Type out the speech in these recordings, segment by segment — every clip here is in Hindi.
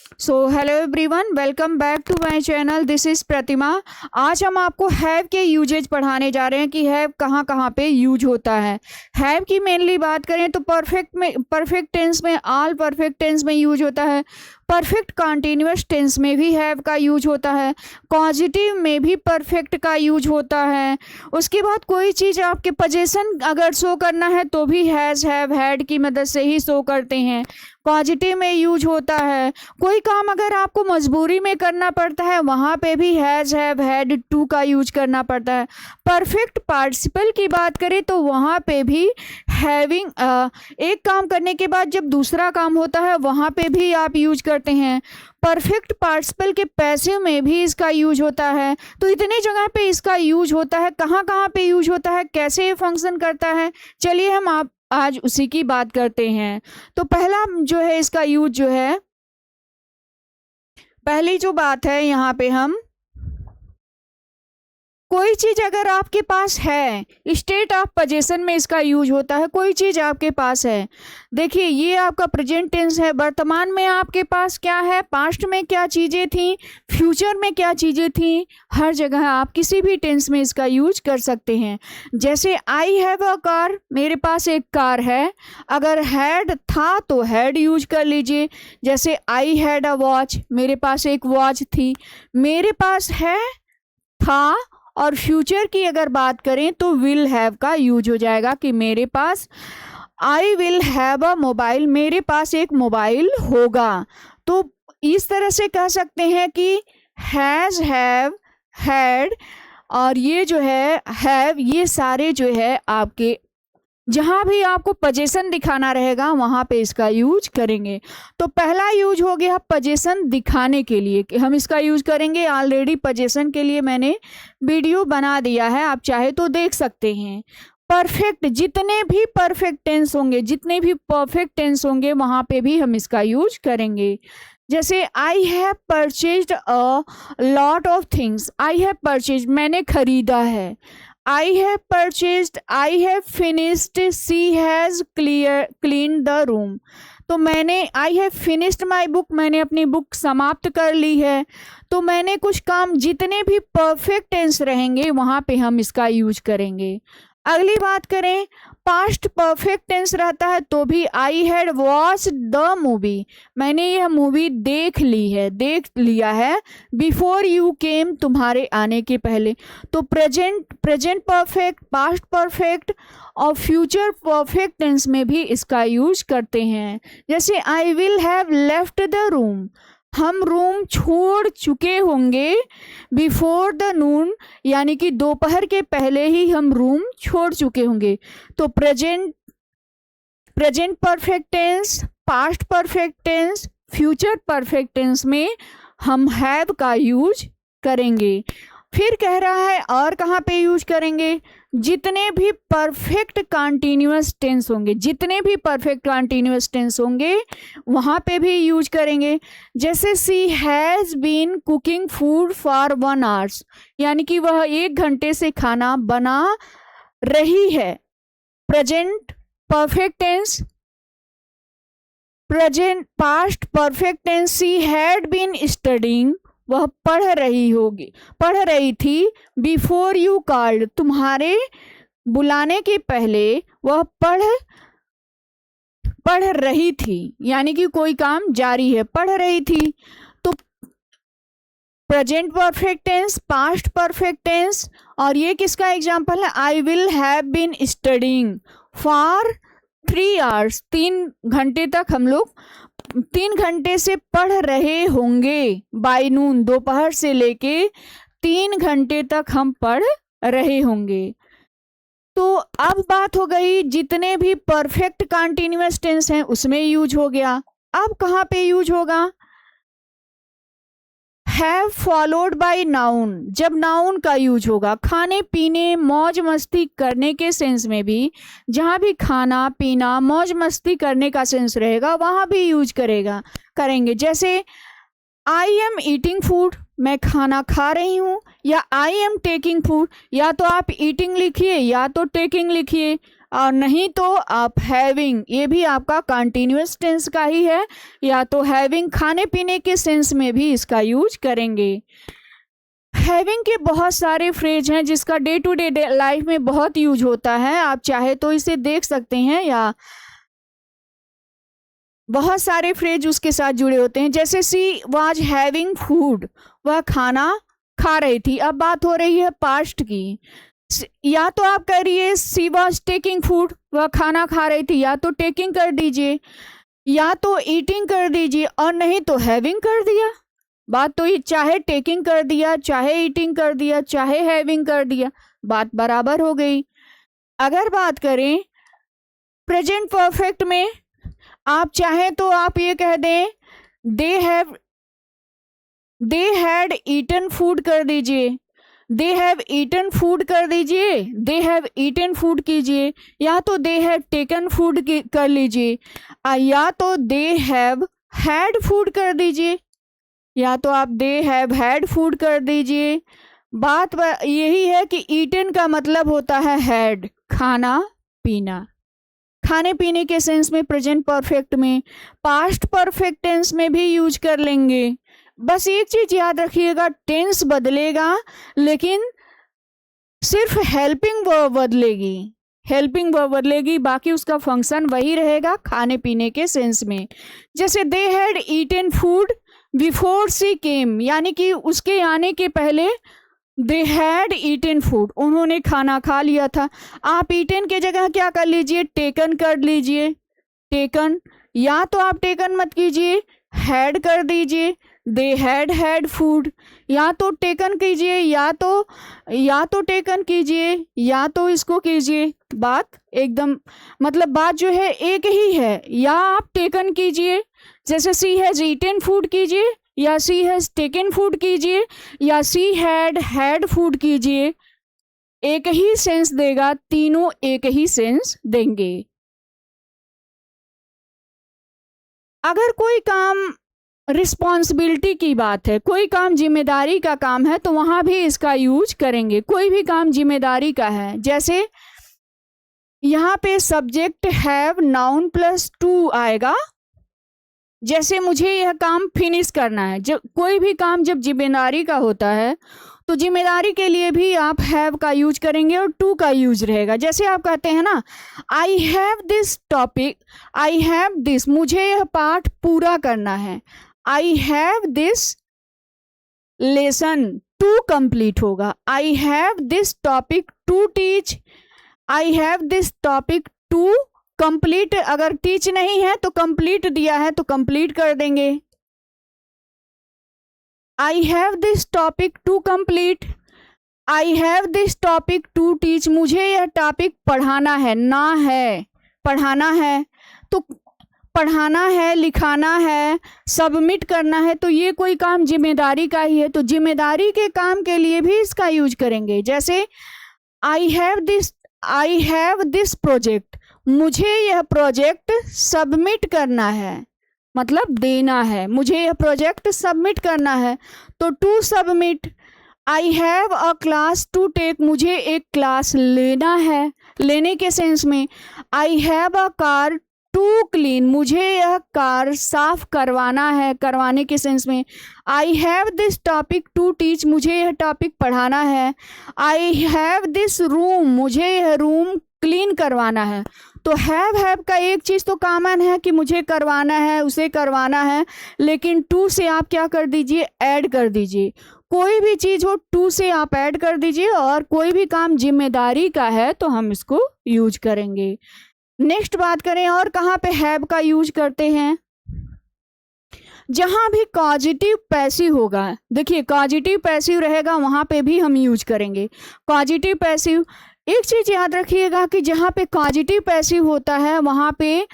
So hello everyone, welcome back to my channel. This is Pratima. आज हम आपको हैव के यूजेज पढ़ाने जा रहे हैं कि हैव कहाँ कहाँ पे यूज होता है। हैव की मेनली बात करें तो परफेक्ट टेंस में, ऑल परफेक्ट टेंस में यूज होता है। परफेक्ट कॉन्टिन्यूअस टेंस में भी हैव का यूज होता है। पॉजिटिव में भी परफेक्ट का यूज होता है। उसके बाद कोई चीज़ आपके पोजेशन अगर शो करना है तो भी हैज़, हैव, हैड की मदद से ही शो करते हैं। पॉजिटिव में यूज होता है। कोई काम अगर आपको मजबूरी में करना पड़ता है वहाँ पे भी हैज़, हैव, हैड, टू का यूज करना पड़ता है। परफेक्ट पार्टिसिपल की बात करें तो वहाँ पे भी हैविंग, एक काम करने के बाद जब दूसरा काम होता है वहाँ पे भी आप यूज करते हैं। परफेक्ट पार्टिसिपल के पैसिव में भी इसका यूज होता है। तो इतनी जगह पे इसका यूज होता है। कहाँ कहाँ पे यूज होता है, कैसे ये फंक्शन करता है, चलिए हम आप आज उसी की बात करते हैं। तो पहला जो है इसका यूज जो है, पहली जो बात है यहाँ पे हम, कोई चीज अगर आपके पास है, स्टेट ऑफ पोजीशन में इसका यूज होता है। कोई चीज आपके पास है, देखिए ये आपका प्रेजेंट टेंस है। वर्तमान में आपके पास क्या है, पास्ट में क्या चीजें थी, फ्यूचर में क्या चीजें थी, हर जगह आप किसी भी टेंस में इसका यूज कर सकते हैं। जैसे आई हैव अ कार, मेरे पास एक कार है। अगर हैड था तो हैड यूज कर लीजिए। जैसे आई हैड अ वॉच, मेरे पास एक वॉच थी। मेरे पास है, था, और फ्यूचर की अगर बात करें तो विल हैव का यूज हो जाएगा कि मेरे पास, I will have a mobile, मेरे पास एक मोबाइल होगा। तो इस तरह से कह सकते हैं कि हैज़, हैव, हैड और ये जो है हैव, ये सारे जो है आपके जहाँ भी आपको पोजीशन दिखाना रहेगा वहाँ पे इसका यूज करेंगे। तो पहला यूज हो गया पोजीशन दिखाने के लिए कि हम इसका यूज करेंगे। ऑलरेडी पोजीशन के लिए मैंने वीडियो बना दिया है, आप चाहे तो देख सकते हैं। परफेक्ट, जितने भी परफेक्ट टेंस होंगे, जितने भी परफेक्ट टेंस होंगे वहाँ पे भी हम इसका यूज करेंगे। जैसे I have purchased a lot of things, I have purchase, मैंने खरीदा है। I have purchased, I have finished, she has cleaned the room। तो मैंने I have finished my book, मैंने अपनी बुक समाप्त कर ली है। तो मैंने कुछ काम, जितने भी परफेक्ट टेंस रहेंगे वहाँ पे हम इसका यूज करेंगे। अगली बात करें, पास्ट परफेक्ट टेंस रहता है तो भी I had watch the movie, मैंने यह मूवी देख ली है, देख लिया है। बिफोर यू केम, तुम्हारे आने के पहले। तो प्रेजेंट परफेक्ट, पास्ट परफेक्ट और फ्यूचर परफेक्ट टेंस में भी इसका यूज करते हैं। जैसे आई will have left the room, हम रूम छोड़ चुके होंगे। बिफोर द नून, यानी कि दोपहर के पहले ही हम रूम छोड़ चुके होंगे। तो present perfect tense, past perfect tense, future perfect tense में हम हैव का यूज करेंगे। फिर कह रहा है और कहाँ पे यूज करेंगे, जितने भी परफेक्ट कॉन्टिन्यूअस टेंस होंगे, जितने भी परफेक्ट कॉन्टिन्यूअस टेंस होंगे वहाँ पे भी यूज करेंगे। जैसे she has been cooking food for 1 hours, यानी कि वह 1 घंटे से खाना बना रही है। Present perfect tense, present past perfect tense, she had been studying, वह पढ़ रही थी। बिफोर यू कॉल्ड, तुम्हारे बुलाने के पहले वह पढ़ रही थी, यानी कि कोई काम जारी है, पढ़ रही थी। तो present perfect tense, past perfect tense, और ये किसका एग्जाम्पल है, I will have been studying for 3 hours, 3 घंटे तक हम लोग 3 घंटे से पढ़ रहे होंगे। बाय नून, दोपहर से लेके 3 घंटे तक हम पढ़ रहे होंगे। तो अब बात हो गई जितने भी परफेक्ट कॉन्टिन्यूअस टेंस हैं उसमें यूज हो गया। अब कहाँ पे यूज होगा, हैव फॉलोड बाय नाउन, जब नाउन का यूज होगा। खाने पीने, मौज मस्ती करने के सेंस में भी, जहाँ भी खाना पीना, मौज मस्ती करने का सेंस रहेगा वहाँ भी यूज करेंगे। जैसे आई एम ईटिंग फूड, मैं खाना खा रही हूँ, या आई एम टेकिंग फूड, या तो आप ईटिंग लिखिए या तो टेकिंग लिखिए। और नहीं तो आप हैविंग, ये भी आपका कंटिन्यूअस टेंस का ही है, या तो हैविंग खाने पीने के सेंस में भी इसका यूज करेंगे। हैविंग के बहुत सारे फ्रेज हैं जिसका डे टू डे लाइफ में बहुत यूज होता है, आप चाहे तो इसे देख सकते हैं, या बहुत सारे फ्रेज उसके साथ जुड़े होते हैं। जैसे सी वाज हैविंग फूड, वह खाना खा रही थी। अब बात हो रही है पास्ट की, या तो आप कह रही सी वाज टेकिंग फूड, वह खाना खा रही थी, या तो टेकिंग कर दीजिए, या तो ईटिंग कर दीजिए, और नहीं तो हैविंग कर दिया। बात तो ये चाहे टेकिंग कर दिया, चाहे ईटिंग कर दिया, चाहे हैविंग कर दिया, बात बराबर हो गई। अगर बात करें प्रेजेंट परफेक्ट में, आप चाहें तो आप ये कह दें दे हैड ईटन फूड कर दीजिए, दे हैव ईटन फूड कर दीजिए, दे हैव ईटन फूड कीजिए, या तो दे हैव टेकन फूड कर लीजिए, या तो दे हैव हैड फूड कर दीजिए, या तो आप दे हैव हैड फूड कर दीजिए। बात यही है कि ईटन का मतलब होता है हैड, खाना पीना, खाने पीने के सेंस में प्रेजेंट परफेक्ट में, पास्ट परफेक्ट टेंस में भी यूज कर लेंगे। बस एक चीज याद रखिएगा, टेंस बदलेगा लेकिन सिर्फ हेल्पिंग वर्ब बदलेगी, हेल्पिंग वर्ब बदलेगी, बाकी उसका फंक्शन वही रहेगा खाने पीने के सेंस में। जैसे they had eaten food before she came, यानी कि उसके आने के पहले दे हैड ईटन फूड, उन्होंने खाना खा लिया था। आप ईटन के जगह क्या कर लीजिए, टेकन कर लीजिए, टेकन, या तो आप टेकन मत कीजिए, हैड कर दीजिए, दे हैड हैड फूड, या तो टेकन कीजिए, या तो टेकन कीजिए, या तो इसको कीजिए। बात एकदम मतलब बात जो है एक ही है, या आप टेकन कीजिए, जैसे सी हैज ईटन फूड कीजिए, या सी हैज टेकन फूड कीजिए, या सी हैड हैड फूड कीजिए, एक ही सेंस देगा, तीनों एक ही सेंस देंगे। अगर कोई काम रिस्पॉन्सिबिलिटी की बात है, कोई काम जिम्मेदारी का काम है, तो वहां भी इसका यूज करेंगे। कोई भी काम जिम्मेदारी का है, जैसे यहाँ पे subject have noun plus two आएगा, जैसे मुझे यह काम फिनिश करना है। जब कोई भी काम जब जिम्मेदारी का होता है तो जिम्मेदारी के लिए भी आप हैव का यूज करेंगे और टू का यूज रहेगा। जैसे आप कहते हैं ना, I have this topic, I have this, मुझे यह पाठ पूरा करना है, I have this lesson to complete होगा, I have this topic to teach, I have this topic to complete, अगर टीच नहीं है तो कंप्लीट दिया है तो कंप्लीट कर देंगे। I have this topic to complete, I have this topic to teach, मुझे यह टॉपिक पढ़ाना है, ना है पढ़ाना है, तो पढ़ाना है, लिखाना है, सबमिट करना है, तो ये कोई काम जिम्मेदारी का ही है, तो जिम्मेदारी के काम के लिए भी इसका यूज करेंगे। जैसे आई हैव दिस प्रोजेक्ट, मुझे यह प्रोजेक्ट सबमिट करना है, मतलब देना है, मुझे यह प्रोजेक्ट सबमिट करना है, तो to submit. I have a class to take, मुझे एक क्लास लेना है, लेने के सेंस में। I have a car to clean, मुझे यह कार साफ करवाना है, करवाने के सेंस में। I have this topic to teach, मुझे यह टॉपिक पढ़ाना है। आई हैव दिस रूम, मुझे यह रूम क्लीन करवाना है। तो हैव का एक चीज़ तो कॉमन है कि मुझे करवाना है, उसे करवाना है, लेकिन टू से आप क्या कर दीजिए, ऐड कर दीजिए। कोई भी चीज़ हो टू से आप ऐड कर दीजिए, और कोई भी काम जिम्मेदारी का है तो हम इसको यूज करेंगे। नेक्स्ट बात करें और कहाँ पे हैव का यूज करते हैं, जहां भी कॉजिटिव पैसिव होगा। देखिए कॉजिटिव पैसिव रहेगा वहां पे भी हम यूज करेंगे कॉजिटिव पैसिव। एक चीज याद रखिएगा कि जहाँ पे कॉजिटिव पैसिव होता है वहाँ पे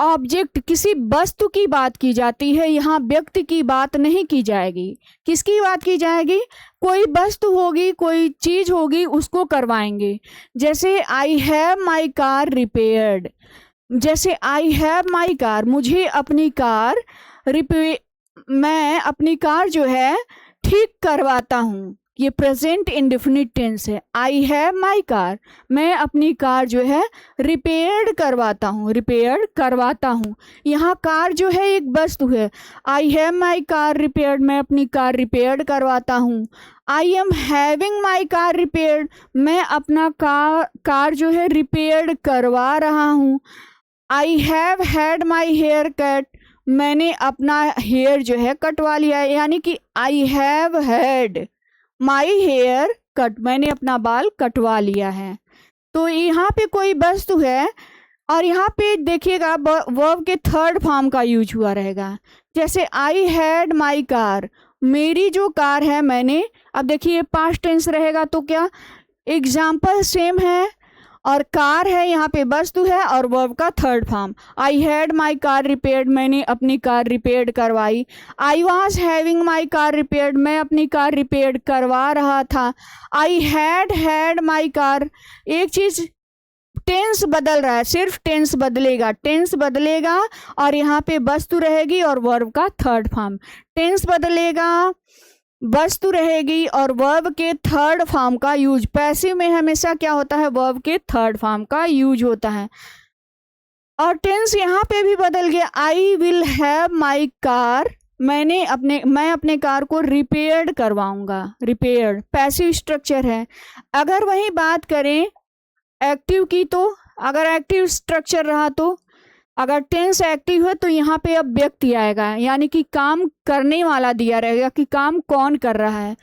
ऑब्जेक्ट, किसी वस्तु की बात की जाती है, यहाँ व्यक्ति की बात नहीं की जाएगी। किसकी बात की जाएगी, कोई वस्तु होगी, कोई चीज होगी, उसको करवाएंगे। जैसे I have my car repaired, जैसे आई हैव माई कार, मुझे अपनी कार मैं अपनी कार जो है ठीक करवाता हूँ, ये प्रेजेंट इंडेफिनिट टेंस है। आई हैव माई कार, मैं अपनी कार जो है रिपेयर्ड करवाता हूँ, रिपेयर्ड करवाता हूँ। यहाँ कार जो है एक वस्तु है। I have my car repaired, मैं अपनी कार रिपेयर्ड करवाता हूँ। I am having my car repaired, मैं अपना कार जो है रिपेयर्ड करवा रहा हूँ। I have had my hair cut, मैंने अपना हेयर जो है कटवा लिया है, यानी कि I have had my hair cut, मैंने अपना बाल कटवा लिया है। तो यहाँ पे कोई वस्तु है और यहाँ पे देखिएगा वर्ब के थर्ड फॉर्म का यूज हुआ रहेगा। जैसे आई हैड माई कार, मेरी जो कार है मैंने, अब देखिए पास्ट टेंस रहेगा तो क्या एग्जाम्पल सेम है और कार है यहाँ पे वस्तु है और वर्ब का third form. I had my car repaired, मैंने अपनी कार रिपेयर्ड करवाई। I was having my car repaired, मैं अपनी कार रिपेयर्ड करवा रहा था। आई हैड माई कार, एक चीज टेंस बदल रहा है, सिर्फ टेंस बदलेगा, टेंस बदलेगा और यहाँ पे वस्तु रहेगी और वर्ब का थर्ड फॉर्म। टेंस बदलेगा, वस्तु रहेगी और वर्ब के थर्ड फॉर्म का यूज। पैसिव में हमेशा क्या होता है, वर्ब के थर्ड फॉर्म का यूज होता है। और टेंस यहाँ पे भी बदल गया। आई विल हैव माई कार, मैं अपने कार को रिपेयर्ड करवाऊंगा। रिपेयर्ड पैसिव स्ट्रक्चर है। अगर वही बात करें एक्टिव की, तो अगर एक्टिव स्ट्रक्चर रहा तो अगर टेंस एक्टिव है तो यहाँ पे अब व्यक्ति आएगा, यानी कि काम करने वाला दिया रहेगा कि काम कौन कर रहा है।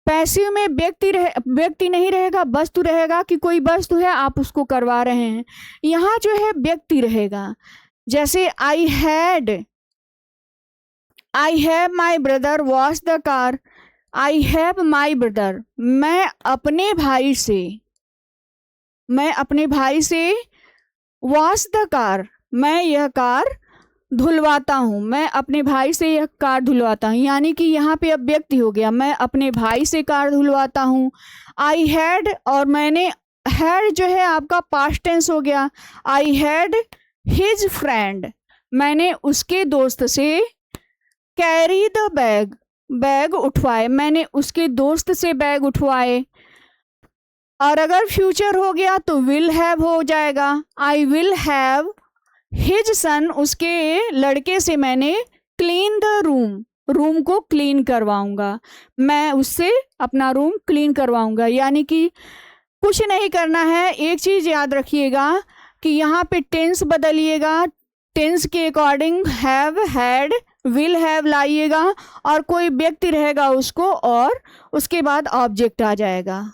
पैसिव में व्यक्ति नहीं रहेगा, वस्तु रहेगा कि कोई वस्तु है आप उसको करवा रहे हैं। यहाँ जो है व्यक्ति रहेगा। जैसे I have my brother wash the car, I have my brother, मैं अपने भाई से वॉश द कार, मैं यह कार धुलवाता हूँ, मैं अपने भाई से यह कार धुलवाता हूँ, यानी कि यहाँ पे अब व्यक्ति हो गया, मैं अपने भाई से कार धुलवाता हूँ। आई हैड और मैंने, हैड जो है आपका पास्ट टेंस हो गया। आई हैड हिज फ्रेंड, मैंने उसके दोस्त से कैरी द बैग उठवाए, मैंने उसके दोस्त से बैग उठवाए। और अगर फ्यूचर हो गया तो विल हैव हो जाएगा। आई विल हैव हिज सन, उसके लड़के से मैंने क्लीन द रूम को क्लीन करवाऊंगा, मैं उससे अपना रूम क्लीन करवाऊंगा। यानी कि कुछ नहीं करना है, एक चीज याद रखिएगा कि यहाँ पे टेंस बदलिएगा, टेंस के according have had will have लाइएगा और कोई व्यक्ति रहेगा उसको और उसके बाद ऑब्जेक्ट आ जाएगा।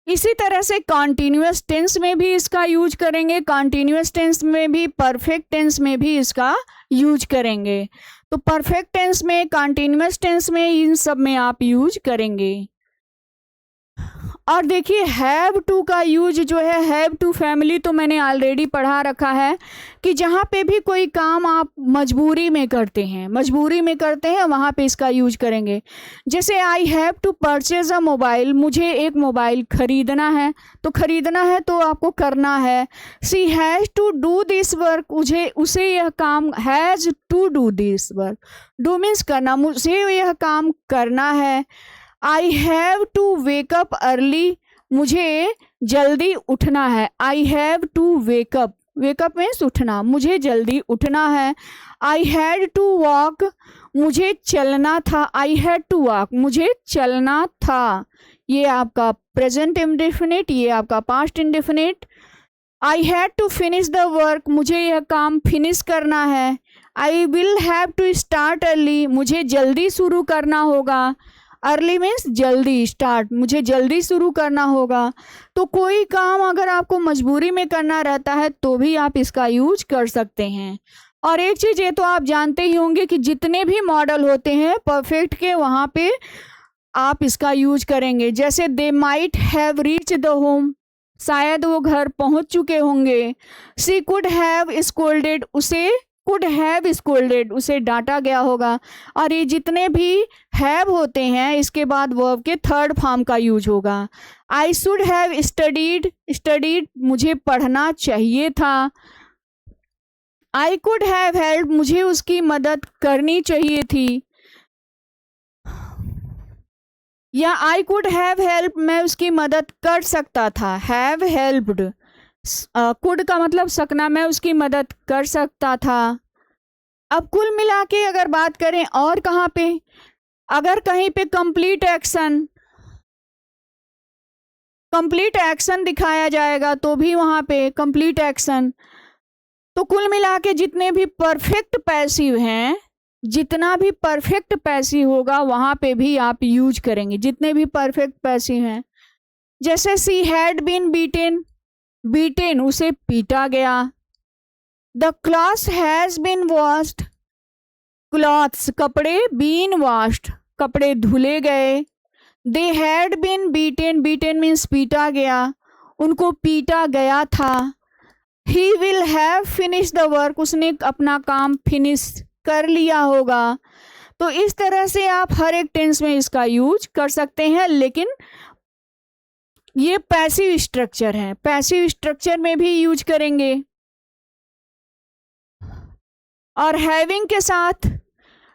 इसी तरह से कॉन्टिन्यूअस टेंस में भी इसका यूज करेंगे, कॉन्टिन्यूअस टेंस में भी, परफेक्ट टेंस में भी इसका यूज करेंगे। तो परफेक्ट टेंस में, कॉन्टिन्यूअस टेंस में, इन सब में आप यूज करेंगे। और देखिए हैव टू का यूज जो है, हैव टू फैमिली तो मैंने ऑलरेडी पढ़ा रखा है कि जहाँ पे भी कोई काम आप मजबूरी में करते हैं वहाँ पे इसका यूज करेंगे। जैसे I have to purchase a mobile, मुझे एक मोबाइल खरीदना है, तो खरीदना है तो आपको करना है। She has to do this work, उसे यह काम, has to do this work, do means करना, मुझे यह काम करना है। I have to wake up early, मुझे जल्दी उठना है। I have to wake up, wake up means उठना, मुझे जल्दी उठना है। आई हैड टू वॉक, मुझे चलना था। आई हैड टू वॉक, मुझे चलना था। ये आपका प्रेजेंट इंडेफिनिट, ये आपका past indefinite. I had to finish the work, मुझे यह काम फिनिश करना है। I will have to start early, मुझे जल्दी शुरू करना होगा। अर्ली मीन्स जल्दी, स्टार्ट, मुझे जल्दी शुरू करना होगा। तो कोई काम अगर आपको मजबूरी में करना रहता है तो भी आप इसका यूज कर सकते हैं। और एक चीज़ ये तो आप जानते ही होंगे कि जितने भी मॉडल होते हैं परफेक्ट के, वहाँ पे आप इसका यूज करेंगे। जैसे they might have reach the home, शायद वो घर पहुँच चुके होंगे। शी कुड हैव स्कोल्डेड, उसे कुड हैव स्कोल्डेड, उसे डांटा गया होगा। और ये जितने भी हैव होते हैं इसके बाद वर्ब के थर्ड फॉर्म का यूज होगा। I should have studied, studied मुझे पढ़ना चाहिए था। आई कुड हैव हेल्प, मुझे उसकी मदद करनी चाहिए थी, या आई कुड हैव हेल्प, मैं उसकी मदद कर सकता था। हैव हेल्प्ड, कुड का मतलब सकना, मैं उसकी मदद कर सकता था। अब कुल मिला के अगर बात करें और कहाँ पे, अगर कहीं पे कंप्लीट एक्शन दिखाया जाएगा तो भी वहां पे कंप्लीट एक्शन। तो कुल मिला के जितने भी परफेक्ट पैसिव हैं, जितना भी परफेक्ट पैसिव होगा वहां पे भी आप यूज करेंगे, जितने भी परफेक्ट पैसिव हैं। जैसे she had been beaten, beaten उसे पीटा गया। The clothes has been washed, clothes कपड़े, बीन वॉश्ड कपड़े धुले गए। They had been beaten, beaten means पीटा गया, उनको पीटा गया था। He will have finish the work, उसने अपना काम फिनिश कर लिया होगा। तो इस तरह से आप हर एक टेंस में इसका यूज कर सकते हैं, लेकिन ये पैसिव स्ट्रक्चर है, पैसिव स्ट्रक्चर में भी यूज करेंगे। और हैविंग के साथ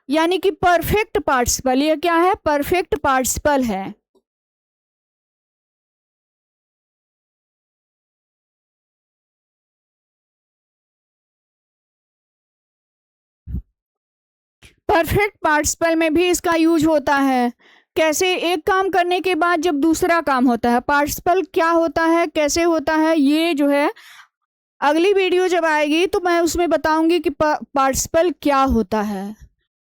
यानी कि परफेक्ट पार्टिसिपल, ये क्या है, परफेक्ट पार्टिसिपल है। परफेक्ट पार्टिसिपल में भी इसका यूज होता है। कैसे, एक काम करने के बाद जब दूसरा काम होता है, पार्टिसिपल क्या होता है, कैसे होता है, ये जो है अगली वीडियो जब आएगी तो मैं उसमें बताऊंगी कि पार्टिसिपल क्या होता है।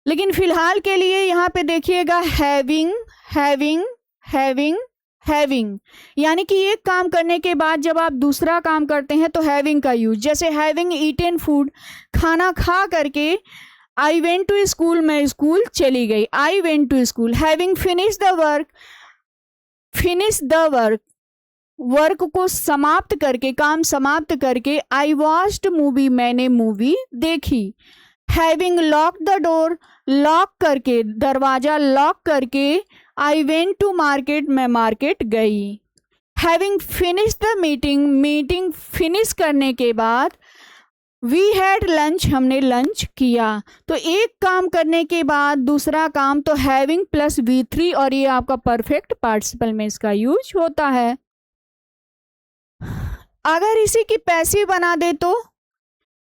लेकिन फिलहाल के लिए यहाँ पे देखिएगा हैविंग, हैविंग, हैविंग, हैविंग, यानी कि एक काम करने के बाद जब आप दूसरा काम करते हैं तो हैविंग का यूज। जैसे हैविंग ईटेन फूड, खाना खा करके आई वेंट टू स्कूल, मैं स्कूल चली गई। I went to school. Having finish the work, finish the work, work को समाप्त करके, काम समाप्त करके। आई वॉच्ड मूवी, मैंने मूवी देखी। Having lock the door, lock करके, दरवाजा लॉक करके। आई वेंट टू मार्केट, मैं मार्केट गई। Having finish the meeting, meeting finish करने के बाद। वी हैड लंच, हमने लंच किया। तो एक काम करने के बाद दूसरा काम, तो हैविंग प्लस V3, और ये आपका परफेक्ट पार्टिसिपल में इसका यूज होता है। अगर इसी की पैसिव बना दे तो,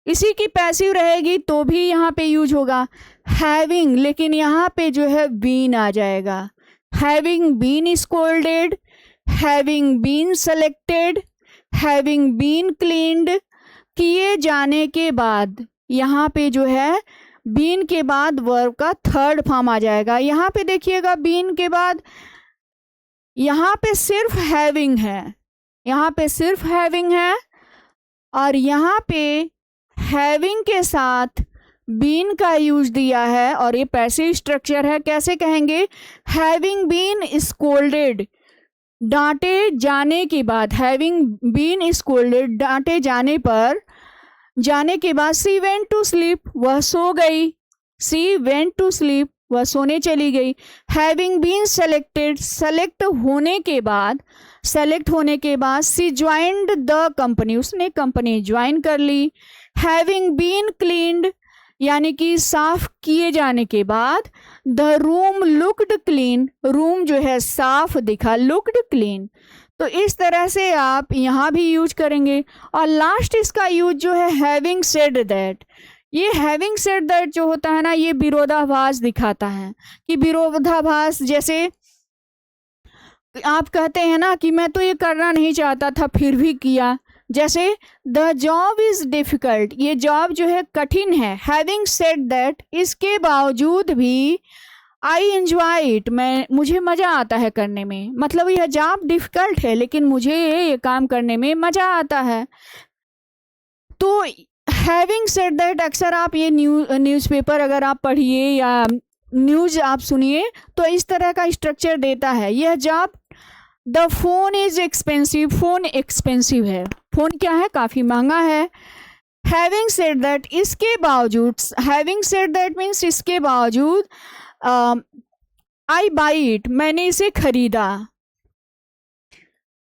इसी की पैसिव रहेगी तो भी यहाँ पे यूज होगा हैविंग, लेकिन यहाँ पे जो है बीन आ जाएगा। Having been scolded, having been selected, having been cleaned, किए जाने के बाद। यहाँ पे जो है बीन के बाद वर्ब का थर्ड फॉर्म आ जाएगा। यहाँ पे देखिएगा बीन के बाद यहाँ पे सिर्फ हैविंग है, यहाँ पे सिर्फ हैविंग है, और यहाँ पे हैविंग के साथ बीन का यूज दिया है, और ये पैसिव स्ट्रक्चर है। कैसे कहेंगे, हैविंग बीन स्कोल्डेड, डांटे जाने के बाद। हैविंग बीन स्कोल्डेड, डांटे जाने पर, जाने के बाद। सी वेंट टू स्लीप, वह सो गई। सी वेंट टू स्लीप, वह सोने चली गई। हैविंग बीन सेलेक्टेड, सेलेक्ट होने के बाद, सेलेक्ट होने के बाद। सी ज्वाइंड द कंपनी, उसने कंपनी ज्वाइन कर ली। हैविंग बीन क्लीन्ड, यानी कि साफ किए जाने के बाद। The room looked clean, room जो है साफ दिखा, लुक्ड क्लीन। तो इस तरह से आप यहाँ भी यूज करेंगे। और लास्ट इसका यूज जो है हैविंग सेड दैट, ये हैविंग सेड दैट जो होता है ना, ये विरोधाभास दिखाता है कि विरोधाभास, जैसे आप कहते हैं ना कि मैं तो ये करना नहीं चाहता था फिर भी किया। जैसे द जॉब इज डिफिकल्ट, ये जॉब जो है कठिन है। हैविंग सेड दैट, इसके बावजूद भी। आई एंजॉय इट, मुझे मज़ा आता है करने में, मतलब यह जॉब डिफिकल्ट है लेकिन मुझे ये काम करने में मज़ा आता है। तो हैविंग सेड दैट, अक्सर आप ये न्यूज़पेपर अगर आप पढ़िए या न्यूज़ आप सुनिए तो इस तरह का स्ट्रक्चर देता है। यह job, the phone is expensive, phone expensive है, फोन क्या है, काफ़ी महंगा है। हैविंग सेड दैट, इसके बावजूद। हैविंग सेड दैट मीन्स इसके बावजूद। आई बाई इट, मैंने इसे खरीदा।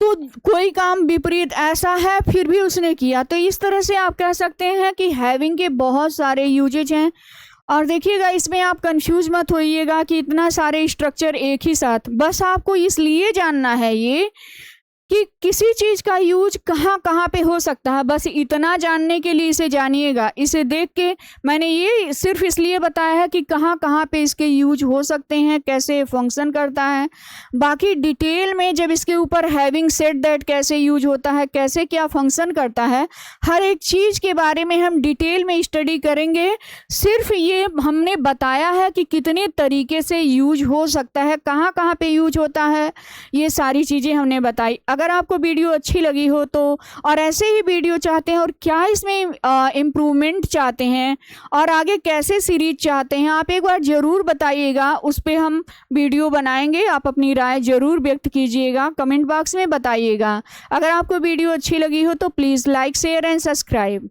तो कोई काम विपरीत ऐसा है फिर भी उसने किया। तो इस तरह से आप कह सकते हैं कि हैविंग के बहुत सारे यूजेज हैं। और देखिएगा, इसमें आप कंफ्यूज मत होइएगा कि इतना सारे स्ट्रक्चर एक ही साथ, बस आपको इसलिए जानना है ये कि किसी चीज का यूज कहाँ कहाँ पे हो सकता है, बस इतना जानने के लिए इसे जानिएगा। इसे देख के मैंने ये सिर्फ इसलिए बताया है कि कहाँ कहाँ पे इसके यूज हो सकते हैं, कैसे फंक्शन करता है। बाकी डिटेल में जब इसके ऊपर हैविंग सेड दैट कैसे यूज होता है, कैसे क्या फंक्शन करता है, हर एक चीज के बारे में हम डिटेल में स्टडी करेंगे। सिर्फ ये हमने बताया है कि कितने तरीके से यूज हो सकता है, कहाँ कहाँ पे यूज होता है, ये सारी चीज़ें हमने बताई। अगर आपको वीडियो अच्छी लगी हो तो, और ऐसे ही वीडियो चाहते हैं और क्या इसमें इम्प्रूवमेंट चाहते हैं और आगे कैसे सीरीज चाहते हैं, आप एक बार ज़रूर बताइएगा, उस पर हम वीडियो बनाएंगे। आप अपनी राय ज़रूर व्यक्त कीजिएगा, कमेंट बॉक्स में बताइएगा। अगर आपको वीडियो अच्छी लगी हो तो please like share and subscribe.